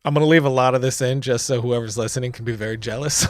I'm going to leave a lot of this in just so whoever's listening can be very jealous.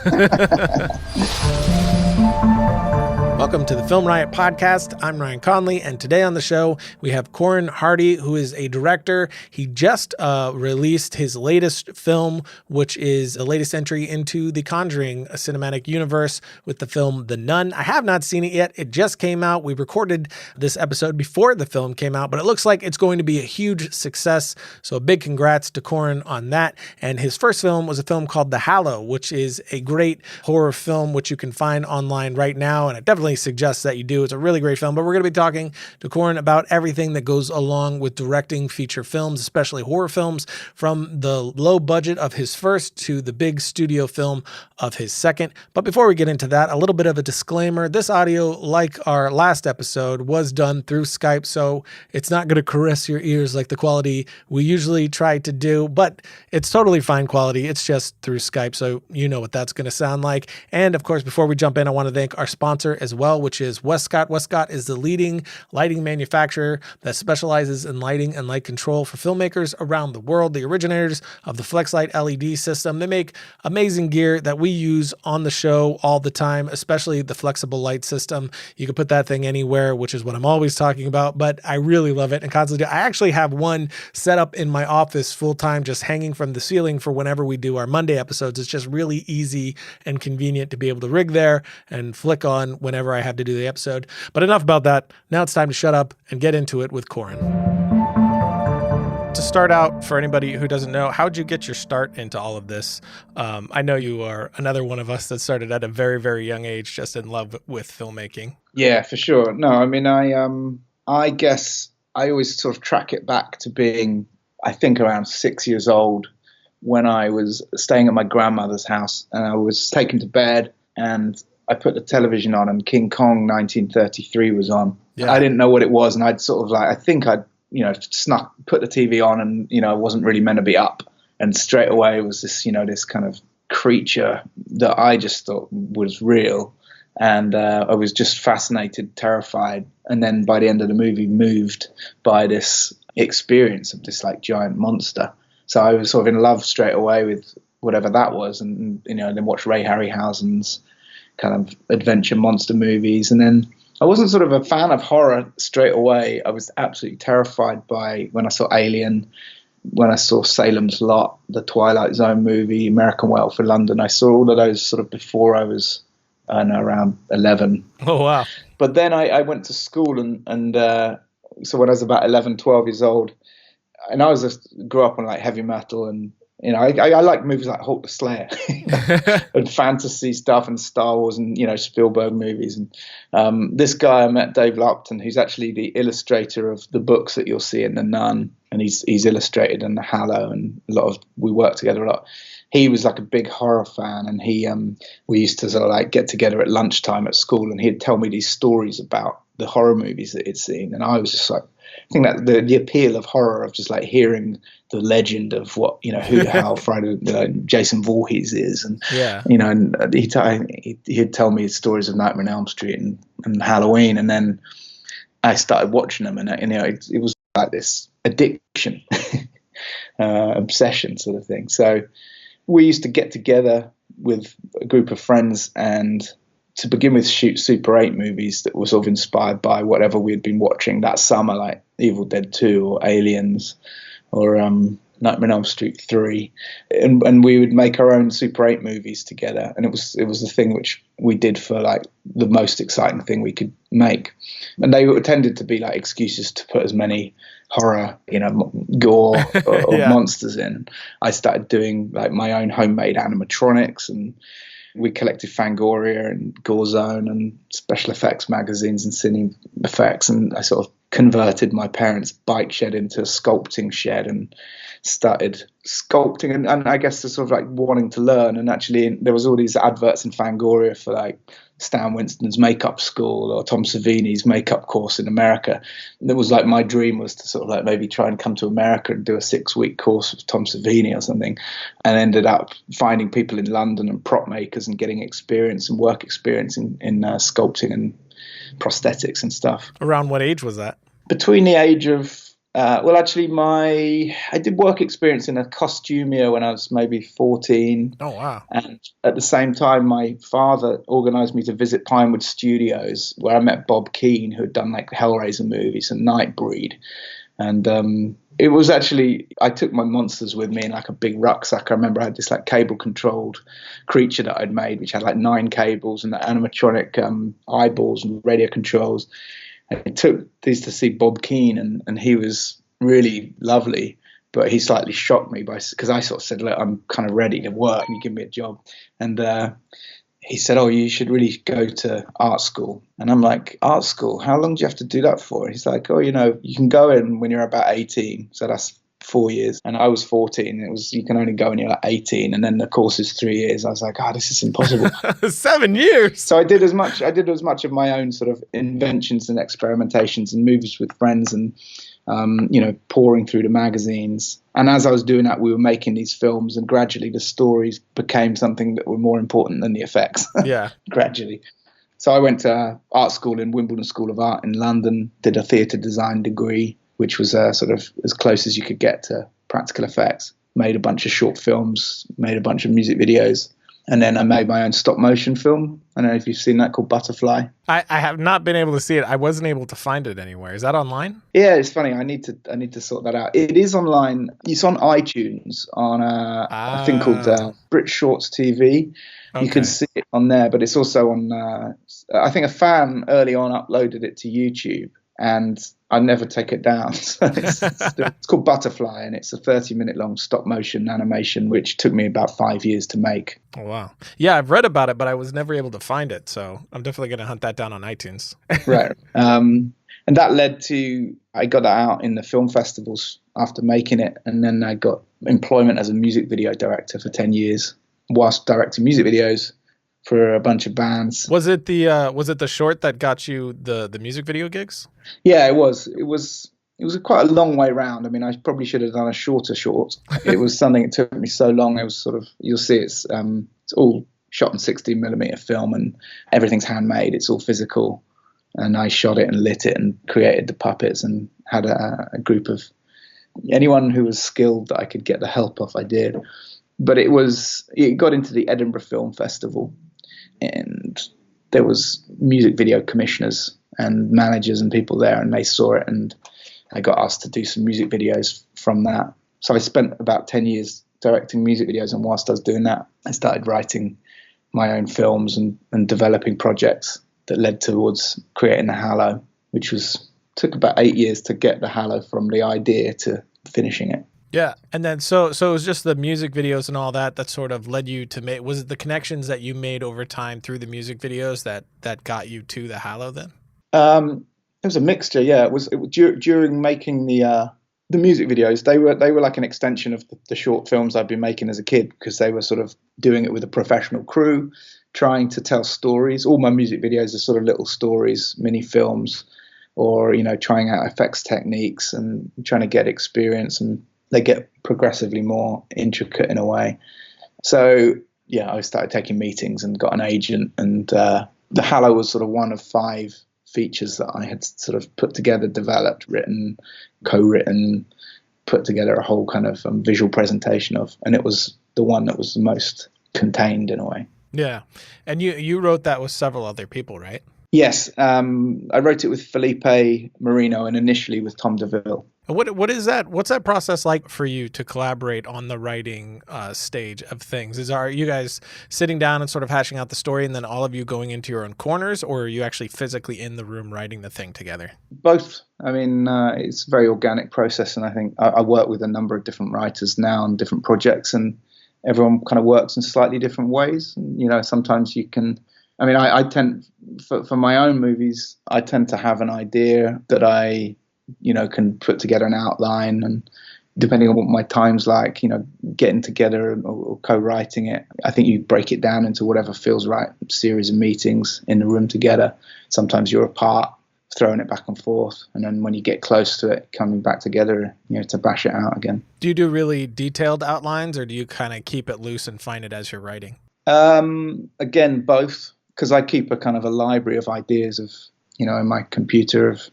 Welcome to the Film Riot podcast. I'm Ryan Conley, and today on the show, we have Corin Hardy, who is a director. He just released his latest film, which is the latest entry into the Conjuring cinematic universe with the film The Nun. I have not seen it yet. It just came out. We recorded this episode before the film came out, but it looks like it's going to be a huge success. So a big congrats to Corin on that. And his first film was a film called The Hallow, which is a great horror film, which you can find online right now. And it definitely suggests that you do. It's a really great film, but we're going to be talking to Corin about everything that goes along with directing feature films, especially horror films, from the low budget of his first to the big studio film of his second. But before we get into that, a little bit of a disclaimer. This audio, like our last episode, was done through Skype, so it's not going to caress your ears like the quality we usually try to do, but it's totally fine quality. It's just through Skype, so you know what that's going to sound like. And of course, before we jump in, I want to thank our sponsor as well, which is Westcott. Westcott is the leading lighting manufacturer that specializes in lighting and light control for filmmakers around the world. The originators of the FlexLight LED system. They make amazing gear that we use on the show all the time, especially the flexible light system. You can put that thing anywhere, which is what I'm always talking about, but I really love it and constantly do. I actually have one set up in my office full time, just hanging from the ceiling for whenever we do our Monday episodes. It's just really easy and convenient to be able to rig there and flick on whenever I have to do the episode. But enough about that. Now it's time to shut up and get into it with Corin. To start out, for anybody who doesn't know, how'd you get your start into all of this? I know you are another one of us that started at a very, very young age, just in love with filmmaking. Yeah, for sure. No, I mean, I guess I always sort of track it back to being, I think, around 6 years old when I was staying at my grandmother's house and I was taken to bed and I put the television on and King Kong 1933 was on. Yeah. I didn't know what it was, and I'd sort of I think I'd, put the TV on and, I wasn't really meant to be up. And straight away it was this, this kind of creature that I just thought was real. And I was just fascinated, terrified. And then by the end of the movie, moved by this experience of this giant monster. So I was sort of in love straight away with whatever that was. And, then watched Ray Harryhausen's kind of adventure monster movies. And then I wasn't sort of a fan of horror straight away. I was absolutely terrified by when I saw Alien, when I saw Salem's Lot, the Twilight Zone movie, American Werewolf in London. I saw all of those sort of before I was around 11. Oh, wow. But then I went to school and so when I was about 11, 12 years old, and I grew up on heavy metal and, I like movies like Hulk the Slayer and fantasy stuff and Star Wars and, Spielberg movies. And this guy I met, Dave Lupton, who's actually the illustrator of the books that you'll see in The Nun. And he's illustrated in The Hallow and we work together a lot. He was a big horror fan, and we used to sort of get together at lunchtime at school, and he'd tell me these stories about the horror movies that he'd seen. And I was just I think that the appeal of horror, of just hearing the legend of what, how Friday, Jason Voorhees is. And, yeah. And he'd tell me stories of Nightmare on Elm Street and Halloween. And then I started watching them, and, it was this addiction, obsession sort of thing. So we used to get together with a group of friends and to begin with shoot Super 8 movies that were sort of inspired by whatever we had been watching that summer, like Evil Dead 2 or Aliens or Nightmare on Elm Street 3. And we would make our own Super 8 movies together. And it was the thing which we did for the most exciting thing we could make. And they tended to be excuses to put as many horror, gore or Yeah. monsters in. I started doing my own homemade animatronics, and we collected Fangoria and Gore Zone and special effects magazines and cine effects. And I sort of converted my parents' bike shed into a sculpting shed and started sculpting. And I guess sort of wanting to learn. And actually there was all these adverts in Fangoria for Stan Winston's makeup school or Tom Savini's makeup course in America. And it was my dream was to sort of maybe try and come to America and do a 6-week course with Tom Savini or something, and ended up finding people in London and prop makers and getting experience and work experience in sculpting and prosthetics and stuff. Around what age was that? Between the age of Well, actually, I did work experience in a costumier when I was maybe 14. Oh, wow. And at the same time, my father organised me to visit Pinewood Studios, where I met Bob Keane, who had done like Hellraiser movies and Nightbreed. And it was actually, I took my monsters with me in like a big rucksack. I remember I had this like cable controlled creature that I'd made, which had like 9 cables and the animatronic eyeballs and radio controls. I took these to see Bob Keane, and he was really lovely, but he slightly shocked me because I sort of said, look, I'm kind of ready to work. Can you give me a job? And he said, oh, you should really go to art school. And I'm like, art school? How long do you have to do that for? He's like, oh, you can go in when you're about 18. So that's 4 years. And I was 14. It was, you can only go when you're like 18. And then the course is 3 years. I was like, this is impossible. 7 years. So I did as much of my own sort of inventions and experimentations and movies with friends and, pouring through the magazines. And as I was doing that, we were making these films, and gradually the stories became something that were more important than the effects. Yeah. Gradually. So I went to art school in Wimbledon School of Art in London, did a theatre design degree, which was sort of as close as you could get to practical effects. Made a bunch of short films, made a bunch of music videos. And then I made my own stop motion film. I don't know if you've seen that, called Butterfly. I have not been able to see it. I wasn't able to find it anywhere. Is that online? Yeah, it's funny. I need to sort that out. It is online. It's on iTunes on a thing called Brit Shorts TV. Okay. You can see it on there, but it's also on. I think a fan early on uploaded it to YouTube, and I never take it down. So it's called Butterfly, and it's a 30-minute long stop motion animation, which took me about 5 years to make. Oh, wow. Yeah, I've read about it, but I was never able to find it. So I'm definitely going to hunt that down on iTunes. Right. And that led to, I got that out in the film festivals after making it. And then I got employment as a music video director for 10 years whilst directing music videos for a bunch of bands. Was it the short that got you the music video gigs? Yeah, it was. It was quite a long way round. I mean, I probably should have done a shorter short. It was something that took me so long. It was sort of, you'll see it's all shot in 16mm film, and everything's handmade. It's all physical. And I shot it and lit it and created the puppets and had a group of anyone who was skilled that I could get the help of, I did. But it got into the Edinburgh Film Festival, and there was music video commissioners and managers and people there, and they saw it, and I got asked to do some music videos from that. So I spent about 10 years directing music videos, and whilst I was doing that, I started writing my own films and developing projects that led towards creating the Halo, which took about 8 years to get the Halo from the idea to finishing it. Yeah. And then so it was just the music videos and all that sort of led you to make, was it the connections that you made over time through the music videos that got you to the Halo then? It was a mixture. Yeah. It was during making the music videos, they were like an extension of the short films I'd been making as a kid, because they were sort of doing it with a professional crew, trying to tell stories. All my music videos are sort of little stories, mini films, or, trying out effects techniques and trying to get experience, and they get progressively more intricate in a way. So yeah, I started taking meetings and got an agent, and the Halo was sort of one of 5 features that I had sort of put together, developed, written, co-written, put together a whole kind of visual presentation of, and it was the one that was the most contained in a way. Yeah. And you wrote that with several other people, right? Yes. I wrote it with Felipe Marino and initially with Tom DeVille. What is that? What's that process like for you to collaborate on the writing stage of things? Are you guys sitting down and sort of hashing out the story, and then all of you going into your own corners, or are you actually physically in the room writing the thing together? Both. I mean, it's a very organic process, and I think I work with a number of different writers now on different projects, and everyone kind of works in slightly different ways. Sometimes you can. I mean, I tend for my own movies, I tend to have an idea that I can put together an outline, and depending on what my time's like, getting together or co-writing it, I think you break it down into whatever feels right, a series of meetings in the room together. Sometimes you're apart, throwing it back and forth, and then when you get close to it, coming back together, to bash it out again. Do you do really detailed outlines, or do you kind of keep it loose and find it as you're writing? Again, both, because I keep a kind of a library of ideas of, in my computer of,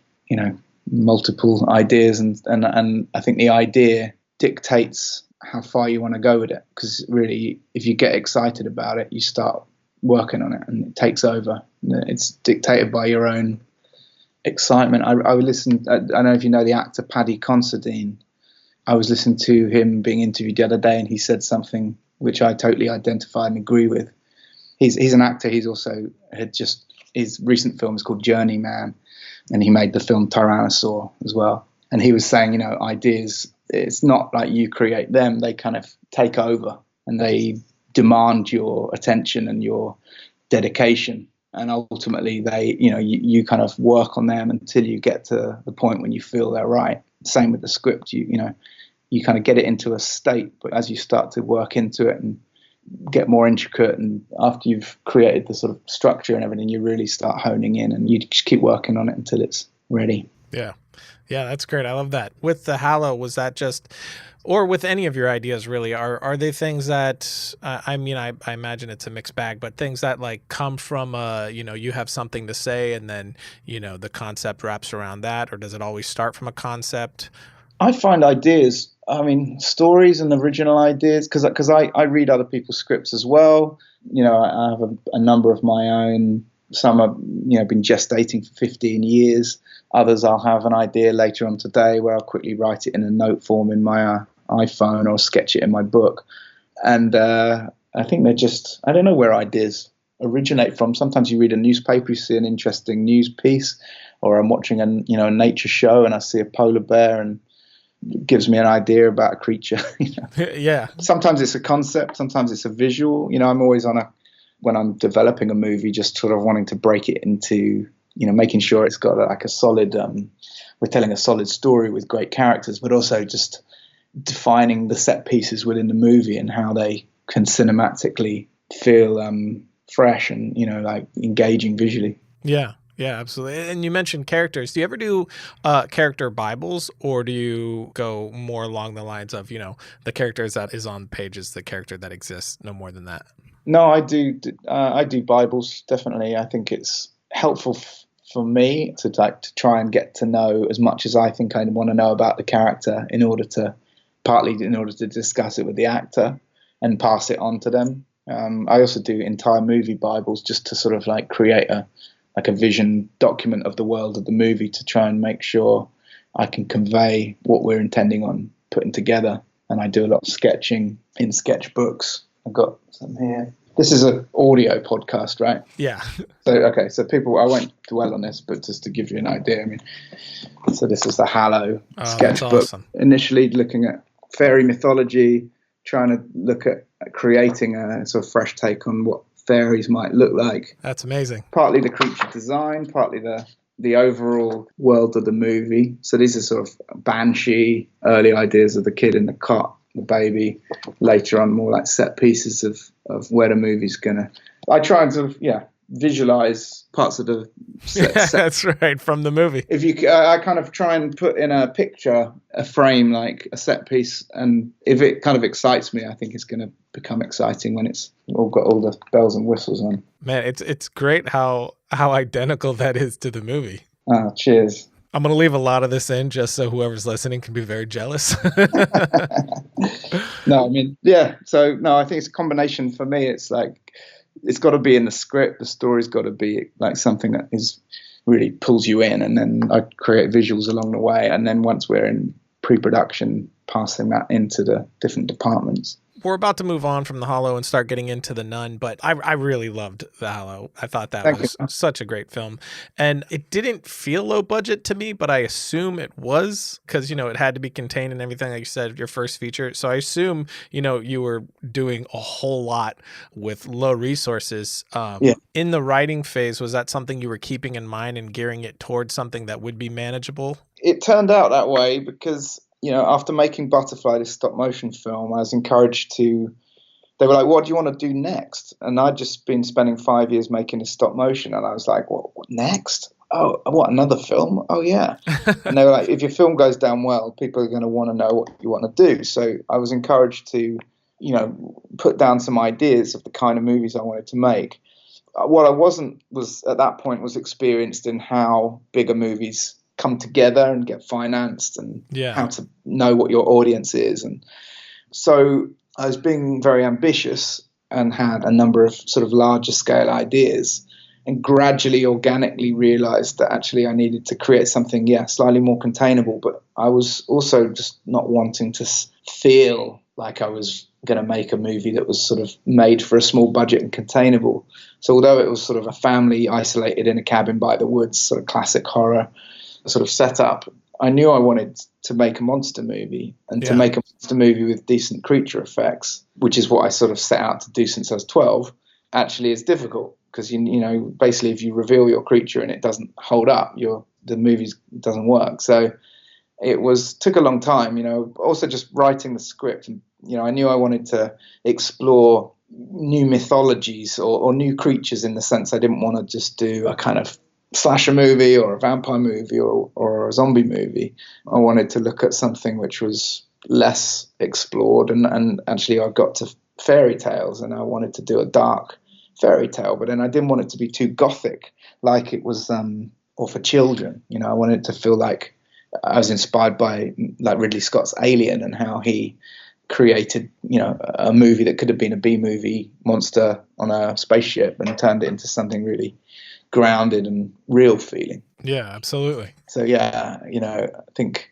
multiple ideas, and I think the idea dictates how far you want to go with it, because really, if you get excited about it, you start working on it and it takes over. It's dictated by your own excitement. I listened, I don't know if you know the actor Paddy Considine. I was listening to him being interviewed the other day, and he said something which I totally identify and agree with. He's an actor. He's also his recent film is called Journeyman, and he made the film Tyrannosaur as well. And he was saying, ideas, it's not like you create them, they kind of take over and they demand your attention and your dedication. And ultimately you kind of work on them until you get to the point when you feel they're right. Same with the script, you kind of get it into a state, but as you start to work into it and get more intricate, and after you've created the sort of structure and everything, you really start honing in, and you just keep working on it until it's ready. Yeah, that's great. I love that. With the Halo, was that just, or with any of your ideas really, are they things that I imagine it's a mixed bag, but things that like come from you have something to say and then the concept wraps around that, or does it always start from a concept? I find ideas, stories and original ideas, because I read other people's scripts as well. I have a number of my own. Some have been gestating for 15 years. Others I'll have an idea later on today where I'll quickly write it in a note form in my iPhone, or sketch it in my book. And I think they're just, I don't know where ideas originate from. Sometimes you read a newspaper, you see an interesting news piece, or I'm watching a nature show and I see a polar bear and it gives me an idea about a creature. Yeah. Sometimes it's a concept, sometimes it's a visual. I'm always when I'm developing a movie, just sort of wanting to break it into, making sure it's got like a solid, we're telling a solid story with great characters, but also just defining the set pieces within the movie and how they can cinematically feel fresh and, like engaging visually. Yeah, absolutely. And you mentioned characters. Do you ever do character Bibles, or do you go more along the lines of, the characters that is on the page is the character that exists, no more than that? No, I do. I do Bibles, definitely. I think it's helpful for me to try and get to know as much as I think I want to know about the character partly in order to discuss it with the actor and pass it on to them. I also do entire movie Bibles just to sort of like create a vision document of the world of the movie, to try and make sure I can convey what we're intending on putting together. And I do a lot of sketching in sketchbooks. I've got some here. This is an audio podcast, right? Yeah. So people, I won't dwell on this, but just to give you an idea, so this is the Halo sketchbook. Awesome. Initially looking at fairy mythology, trying to look at creating a sort of fresh take on what fairies might look like. That's amazing. Partly the creature design, partly the overall world of the movie. So these are sort of banshee, early ideas of the kid in the cot, the baby. Later on, more like set pieces of where the movie's gonna. I try and sort of visualize parts of the set. That's right, from the movie. If you, I kind of try and put in a picture, a frame, like a set piece, and if it kind of excites me, I think it's going to become exciting when it's all got all the bells and whistles on. Man, it's great how identical that is to the movie. Cheers. I'm going to leave a lot of this in just so whoever's listening can be very jealous. No, So no, I think it's a combination for me. It's like, it's got to be in the script. The story's got to be like something that is really pulls you in, and then I create visuals along the way. And then once we're in pre-production, passing that into the different departments. We're about to move on from the Hollow and start getting into the Nun, but I really loved the Hollow. I thought that was such a great film, and it didn't feel low budget to me, but I assume it was because it had to be contained and everything, like you said, your first feature. So I assume you were doing a whole lot with low resources. In the writing phase, was that something you were keeping in mind and gearing it towards something that would be manageable? It turned out that way because, after making Butterfly, this stop motion film, I was encouraged to, they were like, what do you want to do next? And I'd just been spending 5 years making this stop motion. And I was like, what next? Oh, what, another film? Oh, yeah. And they were like, if your film goes down well, people are going to want to know what you want to do. So I was encouraged to, put down some ideas of the kind of movies I wanted to make. What I wasn't was at that point was experienced in how bigger movies come together and get financed, and Yeah. how to know what your audience is. And so I was being very ambitious and had a number of sort of larger scale ideas, and gradually, organically realized that actually I needed to create something, slightly more containable. But I was also just not wanting to feel like I was going to make a movie that was sort of made for a small budget and containable. So although it was sort of a family isolated in a cabin by the woods, sort of classic horror sort of setup, I knew I wanted to make a monster movie, and to make a monster movie with decent creature effects, which is what I sort of set out to do since I was 12, actually is difficult. Because, you know, basically if you reveal your creature and it doesn't hold up, the movie doesn't work. So it took a long time, you know, also just writing the script. And, you know, I knew I wanted to explore new mythologies or new creatures, in the sense I didn't want to just do a kind of slasher movie or a vampire movie or a zombie movie. I wanted to look at something which was less explored. And actually I got to fairy tales, and I wanted to do a dark fairy tale, but then I didn't want it to be too gothic, like it was, or for children. You know, I wanted it to feel like I was inspired by like Ridley Scott's Alien, and how he created, you know, a movie that could have been a B movie monster on a spaceship and turned it into something really grounded and real feeling. Yeah, absolutely. So yeah, you know, I think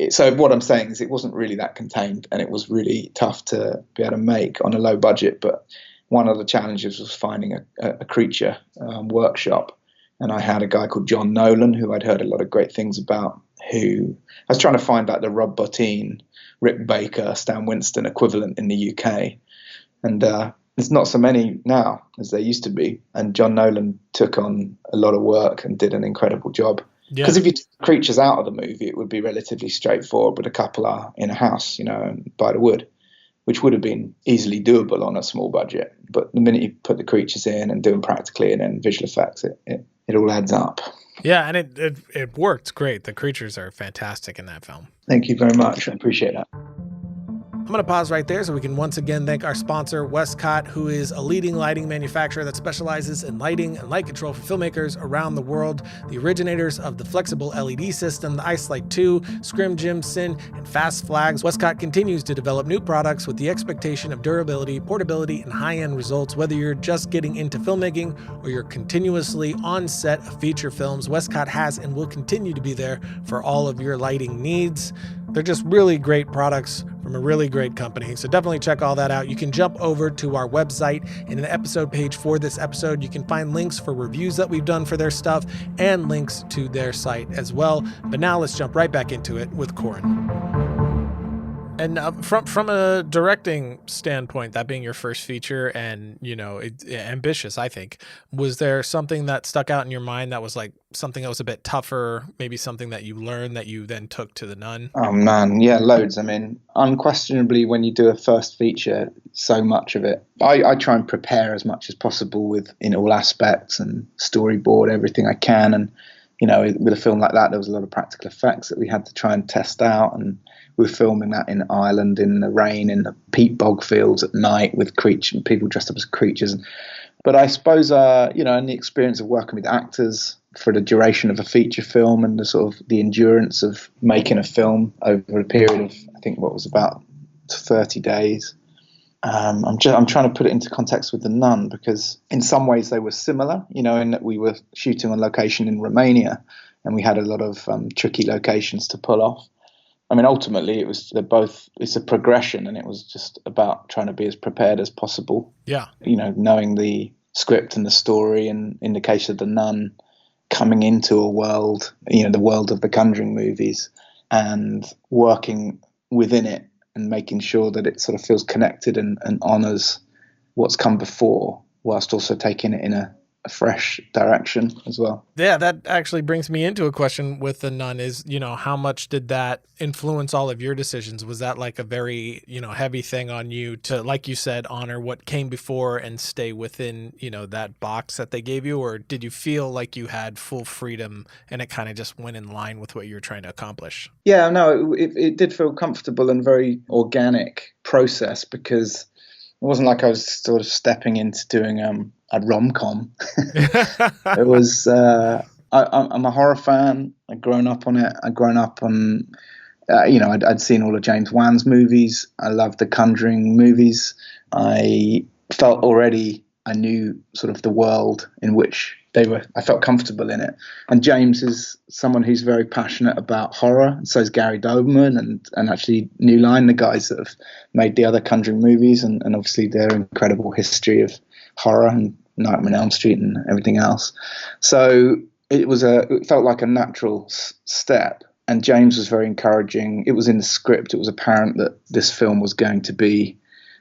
so what I'm saying is it wasn't really that contained, and it was really tough to be able to make on a low budget. But one of the challenges was finding a creature workshop. And I had a guy called John Nolan, who I'd heard a lot of great things about, who I was trying to find like the Rob Bottin, Rick Baker, Stan Winston equivalent in the UK. And there's not so many now as there used to be. And John Nolan took on a lot of work and did an incredible job. Because if you took creatures out of the movie, it would be relatively straightforward, but a couple are in a house, you know, by the wood, which would have been easily doable on a small budget. But the minute you put the creatures in and do them practically and then visual effects, it all adds up. Yeah, and it worked great. The creatures are fantastic in that film. Thank you very much. I appreciate that. I'm going to pause right there so we can once again thank our sponsor, Westcott, who is a leading lighting manufacturer that specializes in lighting and light control for filmmakers around the world. The originators of the flexible LED system, the IceLight 2, Scrim Gym, Sin, and Fast Flags, Westcott continues to develop new products with the expectation of durability, portability, and high-end results. Whether you're just getting into filmmaking or you're continuously on set of feature films, Westcott has and will continue to be there for all of your lighting needs. They're just really great products from a really great company. So definitely check all that out. You can jump over to our website, and in the episode page for this episode, you can find links for reviews that we've done for their stuff and links to their site as well. But now let's jump right back into it with Corin. And from a directing standpoint, that being your first feature and, you know, ambitious, I think, was there something that stuck out in your mind that was like something that was a bit tougher, maybe something that you learned that you then took to the Nun? Oh, man. Yeah, loads. I mean, unquestionably, when you do a first feature, so much of it, I try and prepare as much as possible in all aspects and storyboard everything I can. And, you know, with a film like that, there was a lot of practical effects that we had to try and test out. And we were filming that in Ireland in the rain, in the peat bog fields at night with people dressed up as creatures. But I suppose, you know, and the experience of working with actors for the duration of a feature film and the sort of the endurance of making a film over a period of, I think, what was about 30 days. I'm trying to put it into context with The Nun, because in some ways they were similar, you know, in that we were shooting on location in Romania and we had a lot of tricky locations to pull off. I mean, ultimately, it's a progression, and it was just about trying to be as prepared as possible. Yeah. You know, knowing the script and the story, and in the case of The Nun, coming into a world, you know, the world of the Conjuring movies, and working within it and making sure that it sort of feels connected and honors what's come before, whilst also taking it in a fresh direction as well. Yeah, that actually brings me into a question with The Nun is, you know, how much did that influence all of your decisions? Was that like a very, you know, heavy thing on you to, like you said, honor what came before and stay within, you know, that box that they gave you? Or did you feel like you had full freedom and it kind of just went in line with what you were trying to accomplish? Yeah, no, it did feel comfortable and very organic process, because it wasn't like I was sort of stepping into doing a rom-com. It was, I I'm a horror fan. I'd grown up on it. I'd grown up on, I'd seen all of James Wan's movies. I loved the Conjuring movies. I felt already I knew sort of the world in which they were. I felt comfortable in it. And James is someone who's very passionate about horror. And so is Gary Doberman and actually New Line, the guys that have made the other Conjuring movies, and obviously their incredible history of horror and Nightmare on Elm Street and everything else. So it felt like a natural step. And James was very encouraging. It was in the script. It was apparent that this film was going to be,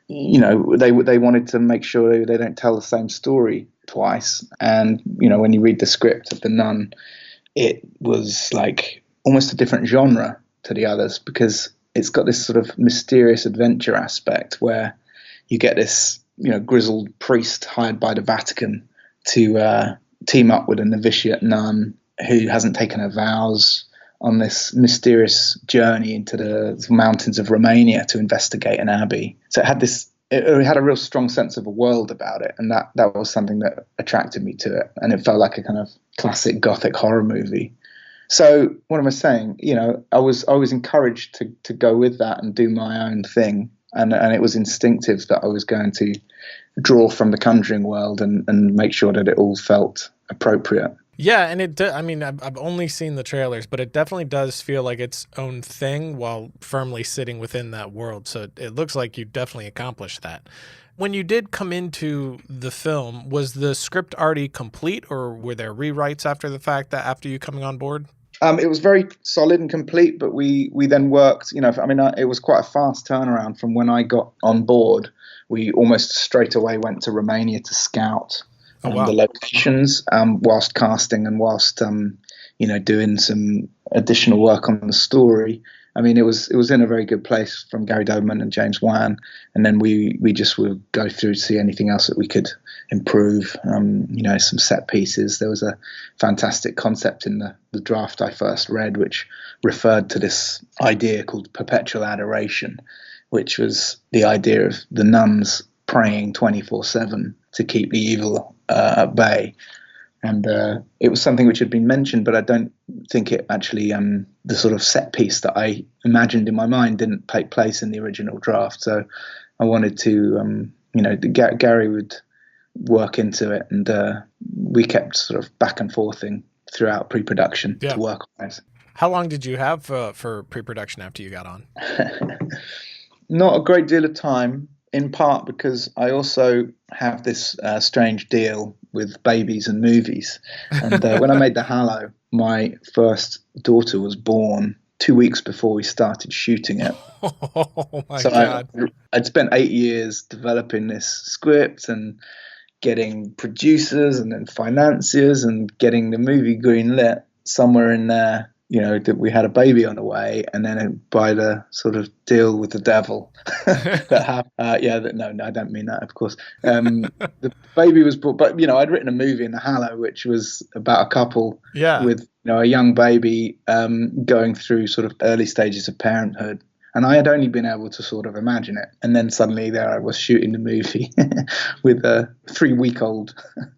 they wanted to make sure they don't tell the same story twice. And, when you read the script of The Nun, it was like almost a different genre to the others, because it's got this sort of mysterious adventure aspect where you get this, grizzled priest hired by the Vatican to team up with a novitiate nun who hasn't taken her vows on this mysterious journey into the mountains of Romania to investigate an abbey. So it had a real strong sense of a world about it, and that was something that attracted me to it, and it felt like a kind of classic gothic horror movie. So what am I saying? I was encouraged to go with that and do my own thing, and it was instinctive that I was going to draw from the Conjuring world and make sure that it all felt appropriate. Yeah, and I've only seen the trailers, but it definitely does feel like its own thing while firmly sitting within that world. So it looks like you definitely accomplished that. When you did come into the film, was the script already complete, or were there rewrites after the fact after you coming on board? It was very solid and complete, but we then worked, it was quite a fast turnaround from when I got on board. We almost straight away went to Romania to scout the locations, whilst casting and whilst doing some additional work on the story. It was in a very good place from Gary Doberman and James Wan, and then we just would go through to see anything else that we could improve. Some set pieces. There was a fantastic concept in the draft I first read, which referred to this idea called perpetual adoration, which was the idea of the nuns praying 24/7 to keep the evil at bay. And it was something which had been mentioned, but I don't think it actually, the sort of set piece that I imagined in my mind didn't take place in the original draft. So I wanted to, Gary would work into it, and we kept sort of back and forthing throughout pre-production to work on it. How long did you have for pre-production after you got on? Not a great deal of time, in part because I also have this strange deal with babies and movies. And when I made The Hallow, my first daughter was born 2 weeks before we started shooting it. Oh my God. I'd spent 8 years developing this script and getting producers and then financiers and getting the movie greenlit. Somewhere in there, that we had a baby on the way, and then by the sort of deal with the devil that happened. No, I don't mean that, of course. The baby was born, but I'd written a movie in The Hallow, which was about a couple with a young baby going through sort of early stages of parenthood. And I had only been able to sort of imagine it. And then suddenly there I was shooting the movie with a 3-week-old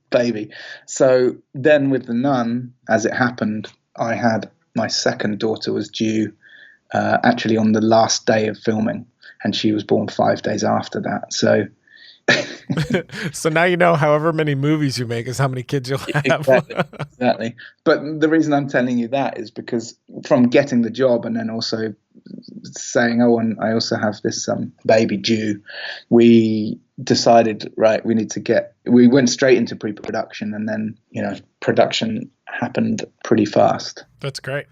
baby. So then with The Nun, as it happened, I had my second daughter was due actually on the last day of filming, and she was born 5 days after that. So so now you know however many movies you make is how many kids you'll have. Exactly. But the reason I'm telling you that is because from getting the job and then also saying, and I also have this baby due, we decided, right, we went straight into pre-production, and then, production happened pretty fast. That's great.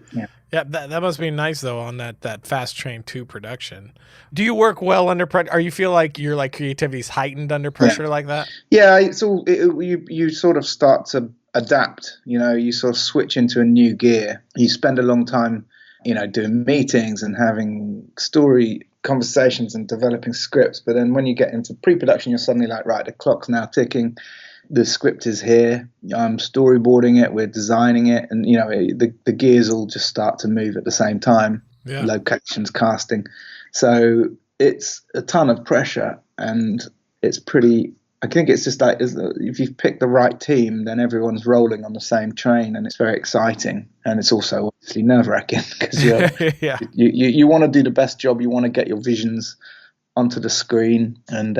Yeah, that must be nice though, on that fast train to production. Do you work well under pressure? Or you feel like your creativity is heightened under pressure like that? Yeah, you sort of start to adapt. You sort of switch into a new gear. You spend a long time, doing meetings and having story conversations and developing scripts. But then when you get into pre-production, you're suddenly like, right, the clock's now ticking. The script is here. I'm storyboarding it. We're designing it, and the gears all just start to move at the same time. Yeah. Locations, casting. So it's a ton of pressure, and it's pretty I think it's just like if you've picked the right team, then everyone's rolling on the same train, and it's very exciting. And it's also obviously nerve-wracking because Yeah. you want to do the best job. You want to get your visions onto the screen, and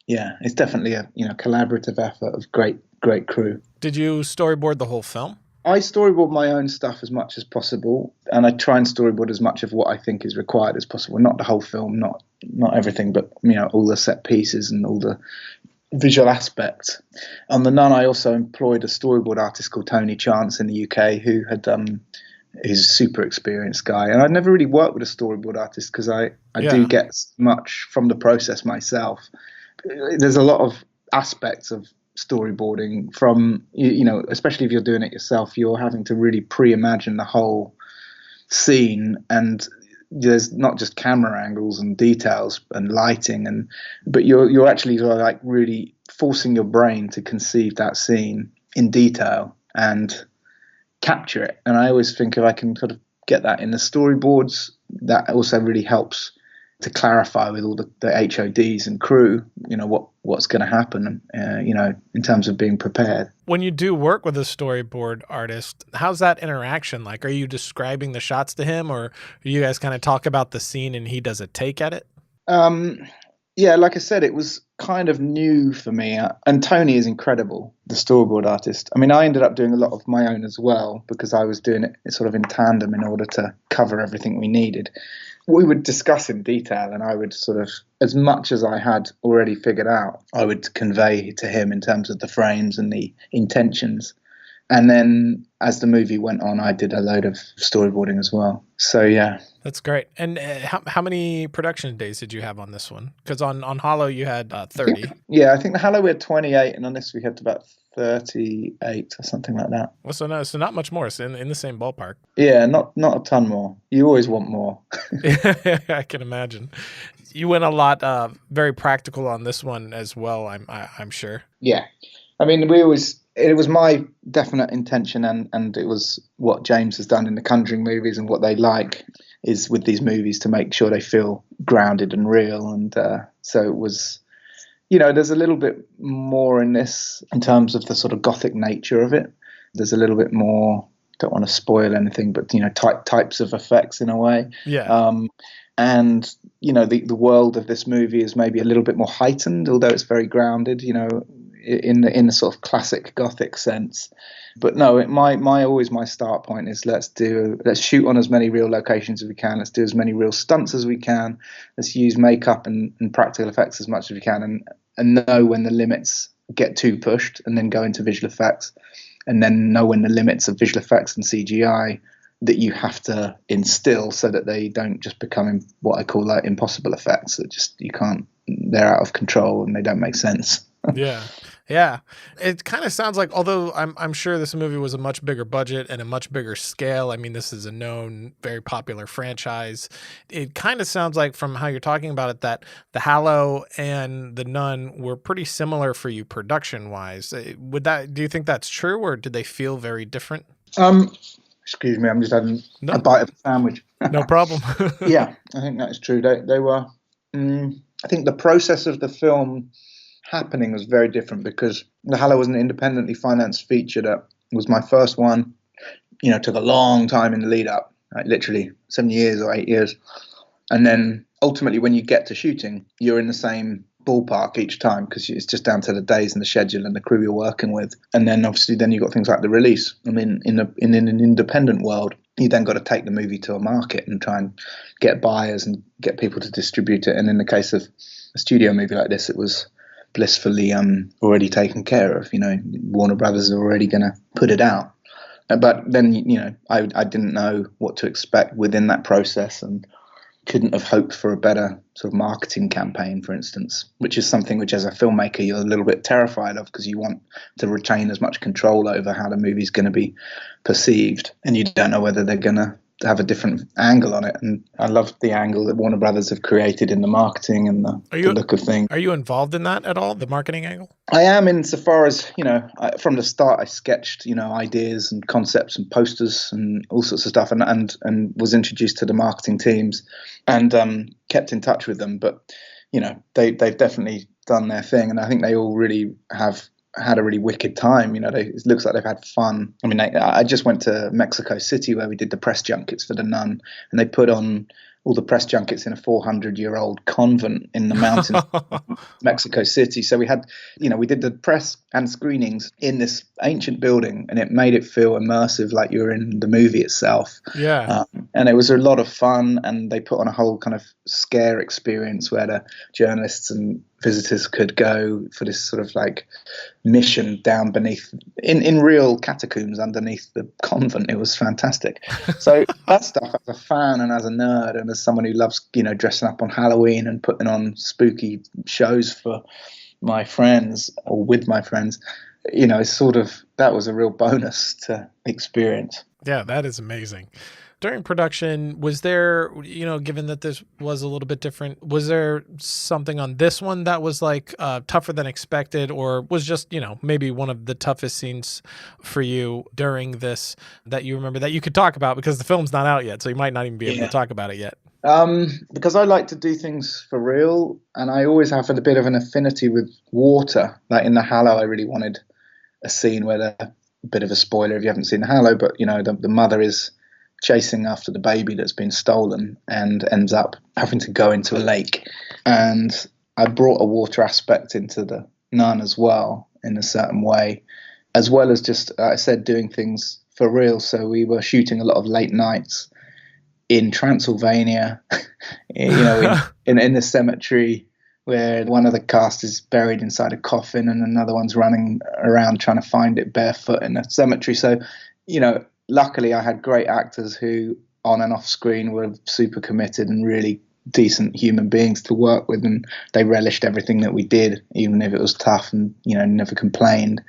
it's definitely a collaborative effort of great crew. Did you storyboard the whole film? I storyboard my own stuff as much as possible, and I try and storyboard as much of what I think is required as possible. Not the whole film, not everything, but all the set pieces and all the visual aspects. On The Nun, I also employed a storyboard artist called Tony Chance in the UK, who had he's a super experienced guy, and I'd never really worked with a storyboard artist because I do get much from the process myself. There's a lot of aspects of storyboarding from, especially if you're doing it yourself, you're having to really pre-imagine the whole scene, and there's not just camera angles and details and lighting, but you're actually sort of like really forcing your brain to conceive that scene in detail and capture it. And I always think if I can sort of get that in the storyboards, that also really helps to clarify with all the HODs and crew, what's going to happen, in terms of being prepared. When you do work with a storyboard artist, how's that interaction like? Are you describing the shots to him, or you guys kind of talk about the scene and he does a take at it? Yeah, like I said, it was kind of new for me. And Tony is incredible, the storyboard artist. I mean, I ended up doing a lot of my own as well because I was doing it sort of in tandem in order to cover everything we needed. We would discuss in detail, and I would sort of, as much as I had already figured out, I would convey to him in terms of the frames and the intentions. And then as the movie went on, I did a load of storyboarding as well. So, yeah. That's great. And how many production days did you have on this one? Because on Hollow, you had 30. Yeah, I think the Hollow we had 28, and on this we had about 38 or something like that. Well, so not much more. It's in the same ballpark. Yeah, not a ton more. You always want more. I can imagine. You went a lot very practical on this one as well, I'm sure. Yeah. I mean, it was my definite intention, and it was what James has done in the Conjuring movies and what they like is with these movies to make sure they feel grounded and real. And so it was, there's a little bit more in this in terms of the sort of gothic nature of it. There's a little bit more, don't want to spoil anything, but, types of effects in a way. Yeah. And, the world of this movie is maybe a little bit more heightened, although it's very grounded, in the sort of classic gothic sense. But no, my start point is let's shoot on as many real locations as we can. Let's do as many real stunts as we can. Let's use makeup and practical effects as much as we can, and know when the limits get too pushed, and then go into visual effects, and then know when the limits of visual effects and CGI that you have to instill so that they don't just become what I call like impossible effects that just they're out of control and they don't make sense. Yeah. It kind of sounds like, although I'm sure this movie was a much bigger budget and a much bigger scale. I mean, this is a known, very popular franchise. It kind of sounds like from how you're talking about it that The Hallow and The Nun were pretty similar for you production wise. Do you think that's true, or did they feel very different? Excuse me, I'm just having a bite of a sandwich. No problem. Yeah, I think that's true. They were. I think the process of the film happening was very different because The Hallow was an independently financed feature that was my first one. Took a long time in the lead up, like literally 7 years or 8 years, and then ultimately when you get to shooting, you're in the same ballpark each time because it's just down to the days and the schedule and the crew you're working with. And then obviously you've got things like the release. I mean, in an independent world, you then got to take the movie to a market and try and get buyers and get people to distribute it. And in the case of a studio movie like this, it was blissfully already taken care of. Warner Brothers are already going to put it out. But then, I didn't know what to expect within that process, and couldn't have hoped for a better sort of marketing campaign, for instance, which is something which as a filmmaker you're a little bit terrified of because you want to retain as much control over how the movie's going to be perceived, and you don't know whether they're going to have a different angle on it. And I love the angle that Warner Brothers have created in the marketing and the look of things. Are you involved in that at all, the marketing angle? I am, insofar as, from the start I sketched, ideas and concepts and posters and all sorts of stuff, and was introduced to the marketing teams and kept in touch with them. But they've definitely done their thing, and I think they all really have had a really wicked time. It looks like they've had fun. I mean, I just went to Mexico City where we did the press junkets for The Nun, and they put on all the press junkets in a 400-year-old convent in the mountains of Mexico City. So we had, we did the press and screenings in this ancient building, and it made it feel immersive, like you were in the movie itself. Yeah. And it was a lot of fun, and they put on a whole kind of scare experience where the journalists and visitors could go for this sort of like mission down beneath in real catacombs underneath the convent. It was fantastic. So that stuff, as a fan and as a nerd and as someone who loves dressing up on Halloween and putting on spooky shows for my friends or with my friends, it's sort of, that was a real bonus to experience. Yeah, that is amazing. During production, was there, given that this was a little bit different, was there something on this one that was like tougher than expected, or was just, maybe one of the toughest scenes for you during this that you remember that you could talk about, because the film's not out yet, so you might not even be able to talk about it yet? Because I like to do things for real, and I always have a bit of an affinity with water. Like in The Hallow, I really wanted a scene where a bit of a spoiler if you haven't seen The Hallow, but the mother is chasing after the baby that's been stolen and ends up having to go into a lake. And I brought a water aspect into The Nun as well, in a certain way, as well as just, like I said, doing things for real. So we were shooting a lot of late nights in Transylvania, in the cemetery, where one of the cast is buried inside a coffin and another one's running around trying to find it barefoot in a cemetery. So, luckily I had great actors who on and off screen were super committed and really decent human beings to work with, and they relished everything that we did, even if it was tough, and never complained.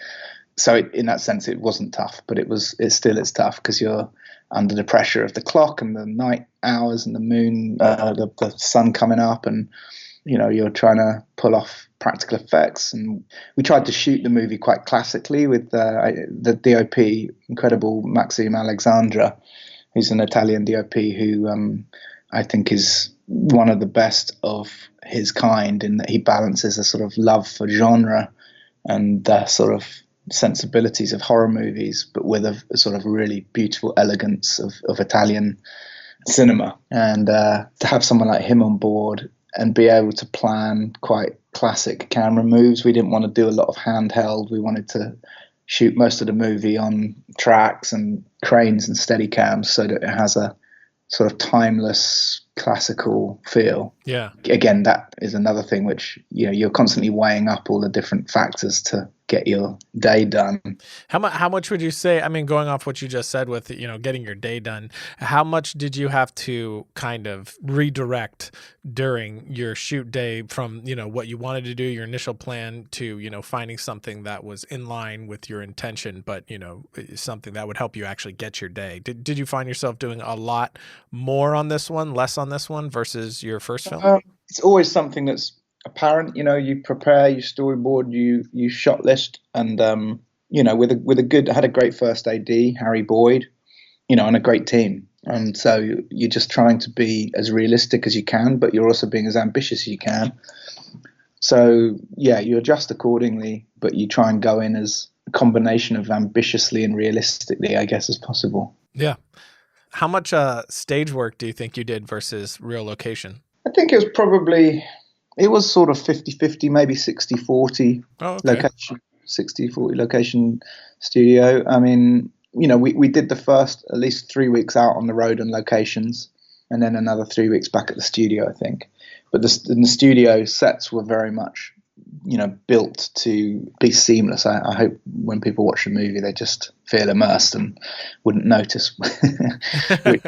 So in that sense it wasn't tough, but it's still tough because you're under the pressure of the clock and the night hours and the moon, the sun coming up, and you're trying to pull off practical effects. And we tried to shoot the movie quite classically with the DOP, incredible Maxime Alexandra, who's an Italian DOP who I think is one of the best of his kind, in that he balances a sort of love for genre and the sort of sensibilities of horror movies, but with a sort of really beautiful elegance of Italian cinema. And to have someone like him on board and be able to plan quite classic camera moves. We didn't want to do a lot of handheld. We wanted to shoot most of the movie on tracks and cranes and steady cams, so that it has a sort of timeless classical feel. Yeah. Again, that is another thing which, you're constantly weighing up all the different factors to get your day done. How much would you say, I mean, going off what you just said with, getting your day done, how much did you have to kind of redirect during your shoot day from, what you wanted to do, your initial plan, to, finding something that was in line with your intention, but, something that would help you actually get your day? Did you find yourself doing a lot more on this one, less on this one versus your first film? It's always something that's apparent. You prepare, you storyboard, you shot list, and I had a great first AD, Harry Boyd, and a great team. And so you're just trying to be as realistic as you can, but you're also being as ambitious as you can. So you adjust accordingly, but you try and go in as a combination of ambitiously and realistically, I guess, as possible. Yeah. How much stage work do you think you did versus real location? I think it was sort of 50-50, maybe 60-40 location, 60-40 location studio. I mean, we did the first at least 3 weeks out on the road and locations, and then another 3 weeks back at the studio, I think. But the studio sets were very much, built to be seamless. I hope when people watch the movie, they just feel immersed and wouldn't notice, which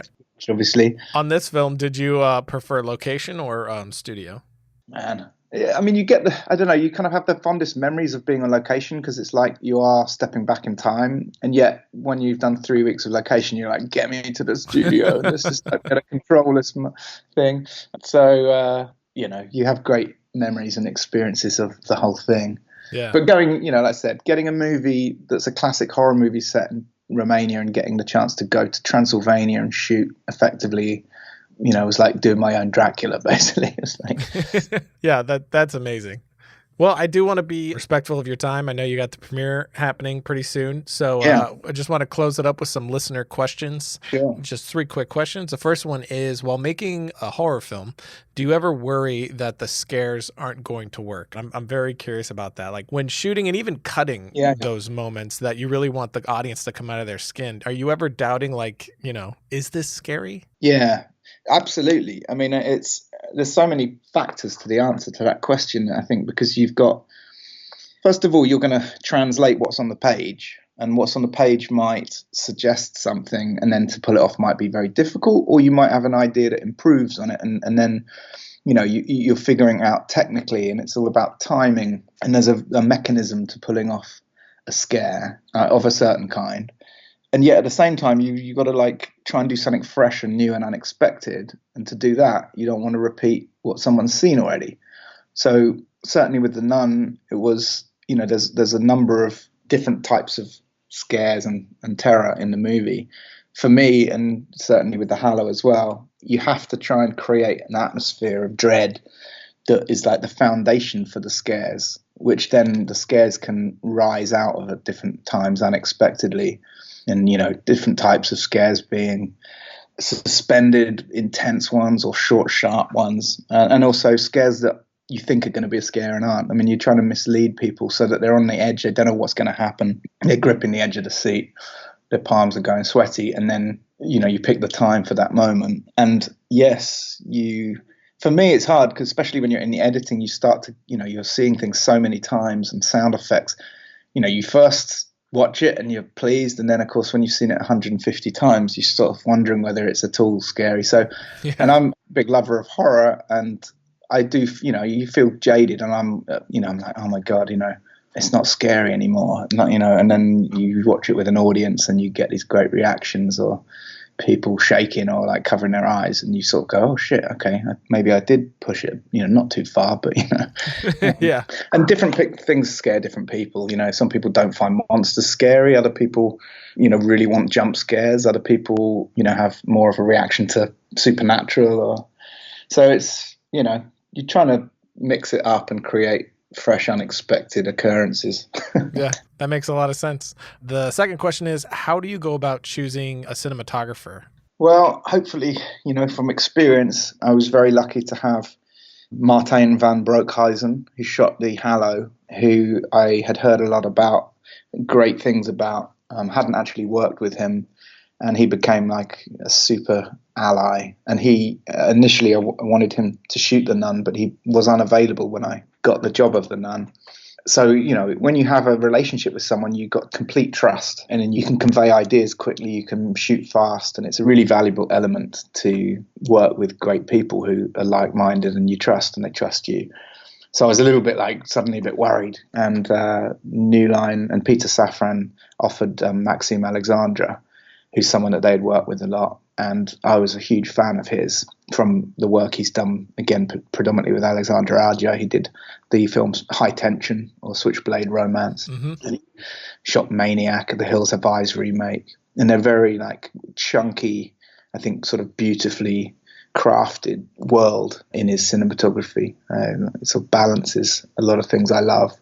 obviously. On this film, did you prefer location or studio? Man, I mean, you kind of have the fondest memories of being on location, because it's like you are stepping back in time. And yet when you've done 3 weeks of location, you're like, get me to the studio. And this is, I've got to control this thing. So, you have great memories and experiences of the whole thing. Yeah. But going, like I said, getting a movie that's a classic horror movie set in Romania and getting the chance to go to Transylvania and shoot effectively it was like doing my own Dracula, basically. It was like, Yeah, that's amazing. Well, I do want to be respectful of your time. I know you got the premiere happening pretty soon. So yeah, I just want to close it up with some listener questions. sure. Just 3 quick questions. The first one is, while making a horror film, do you ever worry that the scares aren't going to work? I'm very curious about that. Like when shooting and even cutting Yeah. those moments that you really want the audience to come out of their skin, are you ever doubting, like, is this scary? Yeah, absolutely. I mean, there's so many factors to the answer to that question, I think, because you've got, first of all, you're going to translate what's on the page, and what's on the page might suggest something, and then to pull it off might be very difficult, or you might have an idea that improves on it, and then you're figuring out technically, and it's all about timing, and there's a mechanism to pulling off a scare of a certain kind. And yet at the same time, you got to like try and do something fresh and new and unexpected. And to do that, you don't want to repeat what someone's seen already. So certainly with The Nun, it was, there's a number of different types of scares and terror in the movie. For me, and certainly with The Hallow as well, you have to try and create an atmosphere of dread that is like the foundation for the scares, which then the scares can rise out of at different times unexpectedly. And, different types of scares being suspended, intense ones or short, sharp ones. And also scares that you think are going to be a scare and aren't. I mean, you're trying to mislead people so that they're on the edge. They don't know what's going to happen. They're gripping the edge of the seat. Their palms are going sweaty. And then, you pick the time for that moment. And yes, for me, it's hard because especially when you're in the editing, you start to, you're seeing things so many times and sound effects. You first watch it and you're pleased, and then of course when you've seen it 150 times you're sort of wondering whether it's at all scary. So yeah. And I'm a big lover of horror, and I do, you feel jaded, and I'm like, oh my god, it's not scary anymore, and then you watch it with an audience and you get these great reactions, or people shaking or like covering their eyes, and you sort of go, oh shit, okay, maybe I did push it, not too far, but yeah. And different things scare different people. Some people don't find monsters scary, other people really want jump scares, other people have more of a reaction to supernatural, or so it's you're trying to mix it up and create fresh, unexpected occurrences. Yeah, that makes a lot of sense. The second question is, how do you go about choosing a cinematographer? Well, hopefully, from experience, I was very lucky to have Martijn van Broekhuizen, who shot The Hallow, who I had heard a lot about, great things about, hadn't actually worked with him, and he became like a super ally. And he initially, I wanted him to shoot The Nun, but he was unavailable when I got the job of The Nun. So, when you have a relationship with someone, you've got complete trust, and then you can convey ideas quickly, you can shoot fast, and it's a really valuable element to work with great people who are like-minded and you trust and they trust you. So I was a little bit suddenly a bit worried, and New Line and Peter Safran offered Maxime Alexandre, who's someone that they'd worked with a lot. And I was a huge fan of his from the work he's done, again, predominantly with Alexandre Aja. He did the films High Tension or Switchblade Romance. Mm-hmm. And he shot Maniac, the Hills Have Eyes remake. And they're very chunky, I think sort of beautifully crafted world in his cinematography. It sort of balances a lot of things I love.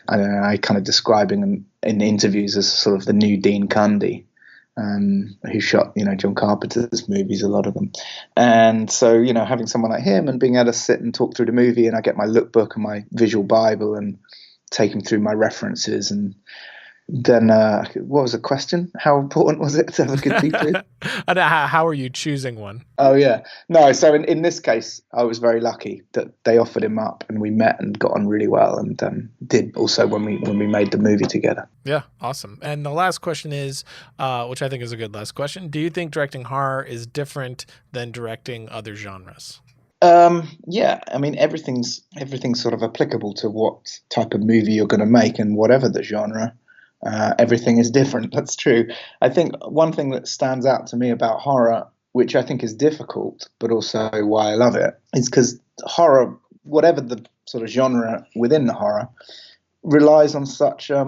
And I kind of describe him in interviews as sort of the new Dean Cundy. Who shot, John Carpenter's movies, a lot of them. And so, having someone like him and being able to sit and talk through the movie, and I get my lookbook and my visual Bible and take him through my references. And then, what was the question? How important was it to have a good teacher? How are you choosing one? Oh, yeah. No, so in this case, I was very lucky that they offered him up and we met and got on really well, and did also when we made the movie together. Yeah, awesome. And the last question is, which I think is a good last question, do you think directing horror is different than directing other genres? Yeah, I mean, everything's sort of applicable to what type of movie you're going to make, and whatever the genre. Everything is different. That's true. I think one thing that stands out to me about horror, which I think is difficult, but also why I love it, is because horror, whatever the sort of genre within the horror, relies on such a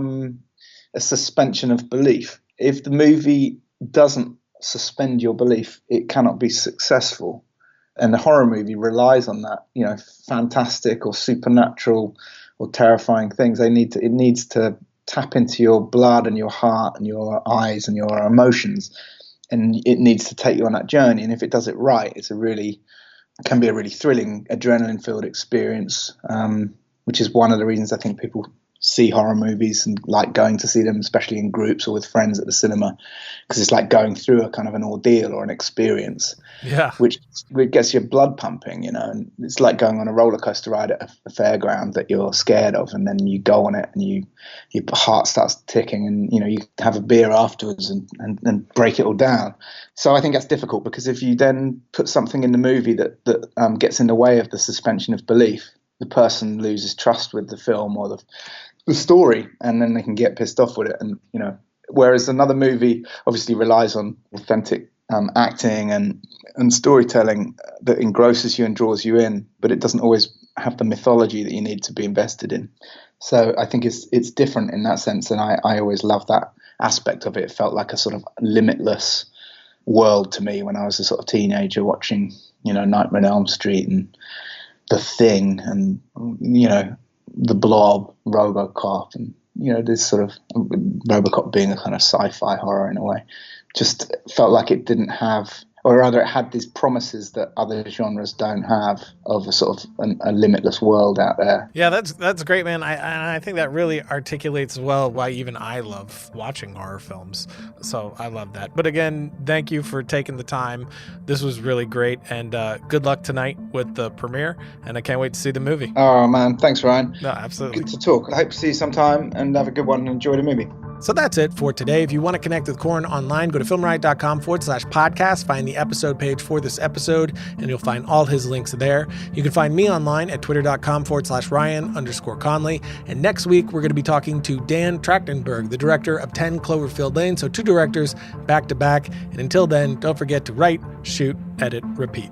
suspension of belief. If the movie doesn't suspend your belief, it cannot be successful. And the horror movie relies on that, you know, fantastic or supernatural or terrifying things. It needs to tap into your blood and your heart and your eyes and your emotions, and it needs to take you on that journey. And if it does it right, can be a really thrilling, adrenaline-filled experience, which is one of the reasons I think people see horror movies and like going to see them, especially in groups or with friends at the cinema, because it's like going through a kind of an ordeal or an experience, which gets your blood pumping, you know. And it's like going on a roller coaster ride at a fairground that you're scared of, and then you go on it and your heart starts ticking, and you know, you have a beer afterwards and break it all down. So I think that's difficult, because if you then put something in the movie that gets in the way of the suspension of belief, the person loses trust with the film or the story, and then they can get pissed off with it. And you know, whereas another movie obviously relies on authentic acting and storytelling that engrosses you and draws you in, but it doesn't always have the mythology that you need to be invested in. So I think it's different in that sense, and I always loved that aspect of it. It felt like a sort of limitless world to me when I was a sort of teenager watching, you know, Nightmare on Elm Street and The Thing and, you know, The Blob, RoboCop, and, you know, this sort of RoboCop being a kind of sci-fi horror in a way, just felt like it didn't have, or rather it had these promises that other genres don't have, of a sort of a limitless world out there. Yeah, that's great, man. I think that really articulates well why even I love watching horror films. So I love that. But again, thank you for taking the time. This was really great, and good luck tonight with the premiere, and I can't wait to see the movie. Oh man, thanks Ryan. No, absolutely. Good to talk. I hope to see you sometime, and have a good one and enjoy the movie. So that's it for today. If you want to connect with Corin online, go to filmriot.com/podcast, find the episode page for this episode, and you'll find all his links there. You can find me online at twitter.com/Ryan_Conley. And next week, we're going to be talking to Dan Trachtenberg, the director of 10 Cloverfield Lane. So 2 directors back to back. And until then, don't forget to write, shoot, edit, repeat.